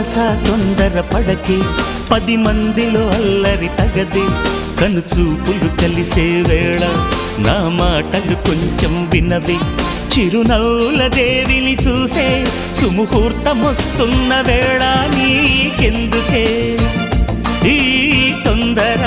మనసా తొందర పడకే, 10 మందిలో అల్లరి తగదే. కనుచూపులు కలిసే వేళ నా మాటలు కొంచెం వినవే. చిరునవ్వుల దేవిని చూసే సుముహూర్తమొస్తున్న వేళ, నీకెందుకే ఈ తొందర?